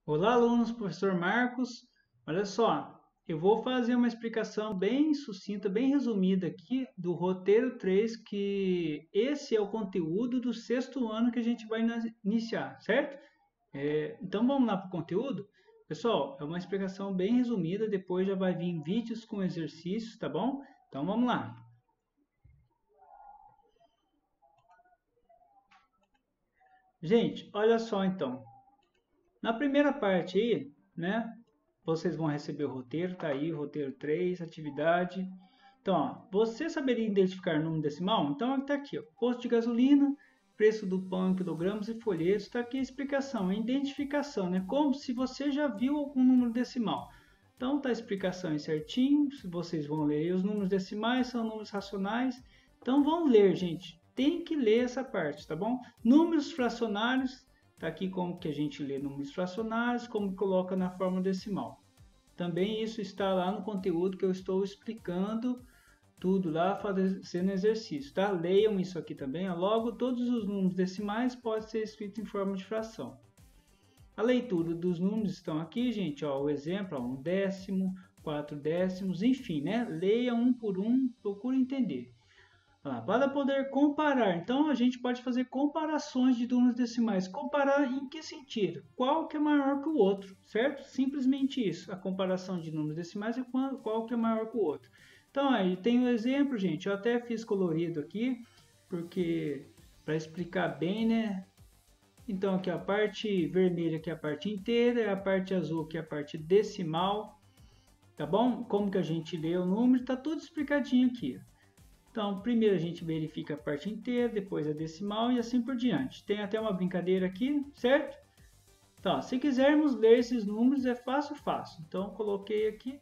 Olá, alunos, professor Marcos. Olha só, eu vou fazer uma explicação bem sucinta, bem resumida aqui do roteiro 3, que esse é o conteúdo do sexto ano que a gente vai iniciar, certo? Então vamos lá para o conteúdo? Pessoal, é uma explicação bem resumida, depois já vai vir vídeos com exercícios, tá bom? Então vamos lá. Gente, olha só então. Na primeira parte aí, né? Vocês vão receber o roteiro, tá aí, roteiro 3, atividade. Então, ó, você saberia identificar o número decimal? Então, está aqui, ó, posto de gasolina, preço do pão em quilogramas e folhetos. Está aqui a explicação, a identificação, né? Como se você já viu algum número decimal. Então, tá a explicação aí certinho. Vocês vão ler. Os números decimais são números racionais. Então, vão ler, gente. Tem que ler essa parte, tá bom? Números fracionários. Tá aqui como que a gente lê números fracionários, como coloca na forma decimal. Também isso está lá no conteúdo que eu estou explicando tudo lá, fazendo exercício, tá? Leiam isso aqui também. Logo, todos os números decimais podem ser escritos em forma de fração. A leitura dos números estão aqui, gente, ó, o exemplo, ó, 1/10, 4/10, enfim, né? Leia um por um, procure entender. Para poder comparar, então a gente pode fazer comparações de números decimais. Comparar em que sentido? Qual que é maior que o outro, certo? Simplesmente isso. A comparação de números decimais é qual que é maior que o outro. Então aí tem um exemplo, gente. Eu até fiz colorido aqui, porque para explicar bem, né? Então aqui a parte vermelha que é a parte inteira, a parte azul que é a parte decimal, tá bom? Como que a gente lê o número, tá tudo explicadinho aqui. Então, primeiro a gente verifica a parte inteira, depois a decimal e assim por diante. Tem até uma brincadeira aqui, certo? Então, se quisermos ler esses números é fácil, fácil. Então, coloquei aqui.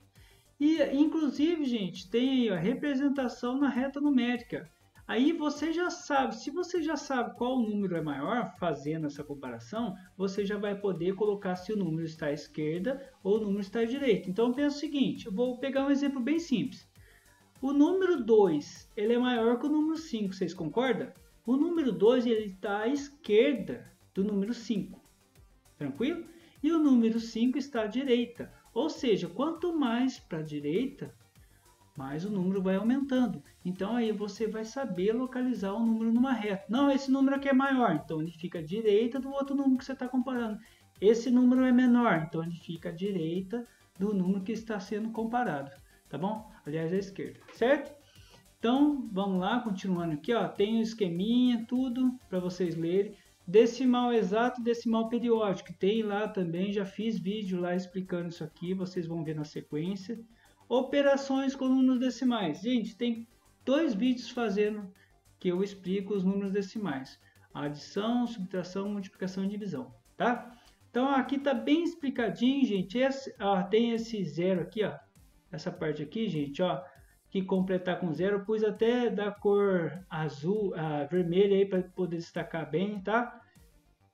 E, inclusive, gente, tem aí a representação na reta numérica. Aí você já sabe, se você já sabe qual número é maior, fazendo essa comparação, você já vai poder colocar se o número está à esquerda ou o número está à direita. Então, pensa o seguinte, eu vou pegar um exemplo bem simples. O número 2 ele é maior que o número 5, vocês concordam? O número 2 está à esquerda do número 5, tranquilo? E o número 5 está à direita. Ou seja, quanto mais para a direita, mais o número vai aumentando. Então aí você vai saber localizar o número numa reta. Não, esse número aqui é maior, então ele fica à direita do outro número que você está comparando. Esse número é menor, então ele fica à direita do número que está sendo comparado, tá bom? Aliás, à esquerda, certo? Então, vamos lá, continuando aqui, ó, tem o esqueminha, tudo para vocês lerem. Decimal exato, decimal periódico, tem lá também, já fiz vídeo lá explicando isso aqui, vocês vão ver na sequência. Operações com números decimais. Gente, tem 2 vídeos fazendo que eu explico os números decimais. Adição, subtração, multiplicação e divisão, tá? Então aqui tá bem explicadinho, gente. Tem esse zero aqui, ó. Essa parte aqui, gente, ó, que completar com zero, eu pus até da cor azul, vermelha aí para poder destacar bem, tá?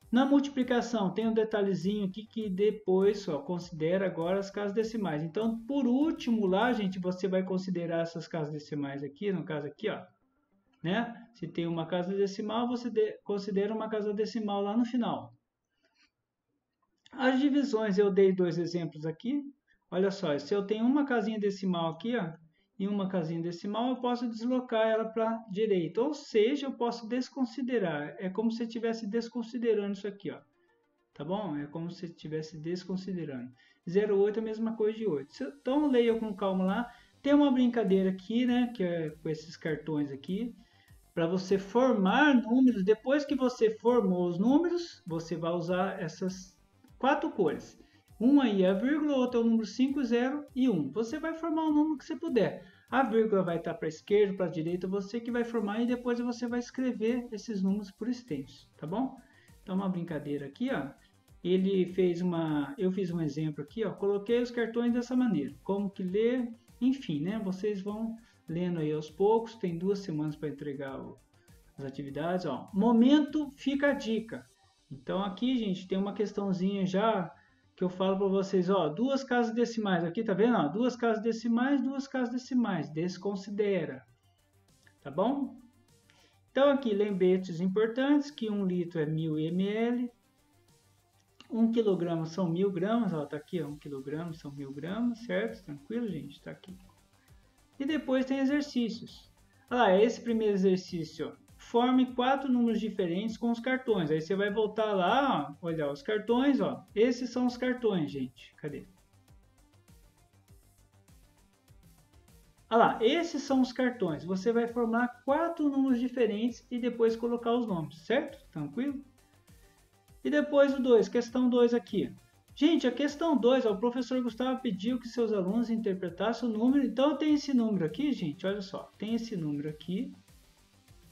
Na multiplicação tem um detalhezinho aqui que depois só considera agora as casas decimais. Então, por último lá, gente, você vai considerar essas casas decimais aqui, no caso aqui, ó, né? Se tem uma casa decimal, você considera uma casa decimal lá no final. As divisões eu dei 2 exemplos aqui. Olha só, se eu tenho uma casinha decimal aqui, ó, e uma casinha decimal, eu posso deslocar ela para a direita. Ou seja, eu posso desconsiderar. É como se eu estivesse desconsiderando isso aqui, ó. Tá bom? É como se estivesse desconsiderando. 0,8 é a mesma coisa de 8. Então leia com calma lá. Tem uma brincadeira aqui, né? Que é com esses cartões aqui. Para você formar números. Depois que você formou os números, você vai usar essas 4 cores. Um aí é a vírgula, o outro é o número 5, 0 e 1. Você vai formar o número que você puder. A vírgula vai estar para a esquerda, para a direita, você que vai formar e depois você vai escrever esses números por extensos, tá bom? Então uma brincadeira aqui, ó. Eu fiz um exemplo aqui, ó. Coloquei os cartões dessa maneira. Como que ler, enfim, né? Vocês vão lendo aí aos poucos. Tem 2 semanas para entregar as atividades, ó. Momento fica a dica. Então aqui, gente, tem uma questãozinha já que eu falo para vocês, ó, 2 casas decimais, aqui tá vendo, ó, 2 casas decimais, 2 casas decimais, desconsidera, tá bom? Então aqui, lembretes importantes, que 1 litro é 1000 ml, 1 quilograma são 1000 gramas, ó, tá aqui, ó, 1 quilograma são 1000 gramas, certo? Tranquilo, gente? Tá aqui. E depois tem exercícios. Olha lá, esse primeiro exercício, ó. Forme 4 números diferentes com os cartões. Aí você vai voltar lá, ó, olhar os cartões, ó. Esses são os cartões, gente. Cadê? Olha lá, esses são os cartões. Você vai formar 4 números diferentes e depois colocar os nomes, certo? Tranquilo? E depois o 2, questão 2 aqui. Gente, a questão 2, o professor Gustavo pediu que seus alunos interpretassem o número. Então tem esse número aqui, gente, olha só. Tem esse número aqui.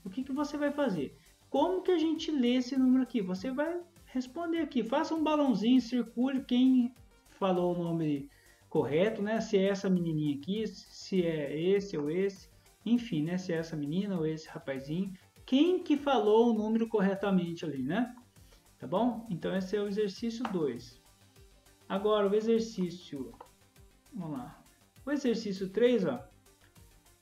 O que você vai fazer? Como que a gente lê esse número aqui? Você vai responder aqui. Faça um balãozinho, circule quem falou o nome correto, né? Se é essa menininha aqui, se é esse ou esse. Enfim, né? Se é essa menina ou esse rapazinho. Quem que falou o número corretamente ali, né? Tá bom? Então esse é o exercício 2. Agora o exercício... Vamos lá. O exercício 3, ó.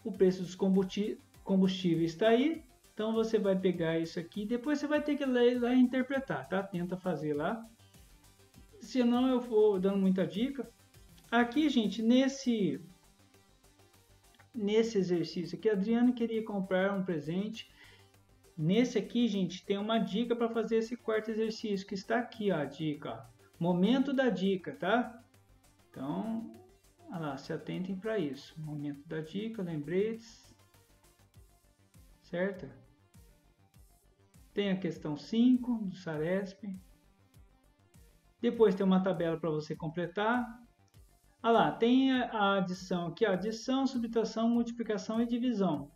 O preço dos combustíveis está aí. Então você vai pegar isso aqui, depois você vai ter que ler lá e interpretar, tá? Tenta fazer lá. Senão eu vou dando muita dica. Aqui, gente, nesse exercício aqui, a Adriana queria comprar um presente. Nesse aqui, gente, tem uma dica para fazer esse quarto exercício, que está aqui, ó, a dica, ó. Momento da dica, tá? Então, olha lá, se atentem para isso. Momento da dica, lembretes. Certo? Tem a questão 5 do Saresp. Depois tem uma tabela para você completar. Ah lá, tem a adição aqui, ó, adição, subtração, multiplicação e divisão.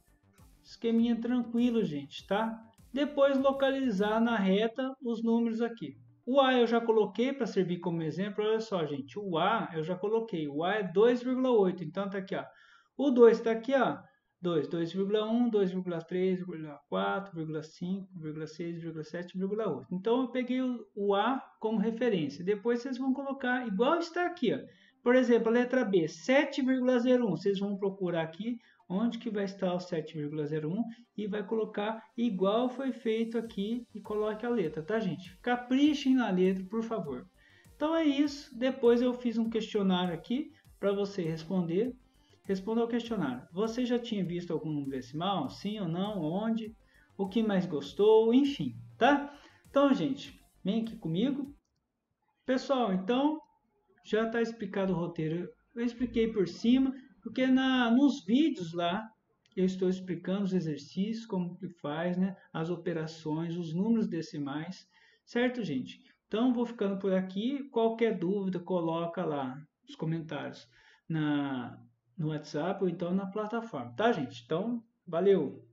Esqueminha tranquilo, gente, tá? Depois localizar na reta os números aqui. O A eu já coloquei para servir como exemplo. Olha só, gente, o A eu já coloquei. O A é 2,8, então tá aqui, ó. O 2 está aqui, ó. 2, 2,1, 2,3, 4, 5, 6, 7, 8. Então eu peguei o A como referência. Depois vocês vão colocar igual está aqui, ó. Por exemplo, a letra B, 7,01. Vocês vão procurar aqui onde que vai estar o 7,01 e vai colocar igual foi feito aqui e coloque a letra, tá, gente? Caprichem na letra, por favor. Então é isso. Depois eu fiz um questionário aqui para você responder. Responda ao questionário. Você já tinha visto algum número decimal? Sim ou não? Onde? O que mais gostou? Enfim, tá? Então, gente, vem aqui comigo. Pessoal, então, já está explicado o roteiro. Eu expliquei por cima, porque nos vídeos lá, eu estou explicando os exercícios, como que faz, né? As operações, os números decimais. Certo, gente? Então, vou ficando por aqui. Qualquer dúvida, coloca lá nos comentários no WhatsApp ou então na plataforma, tá, gente? Então, valeu!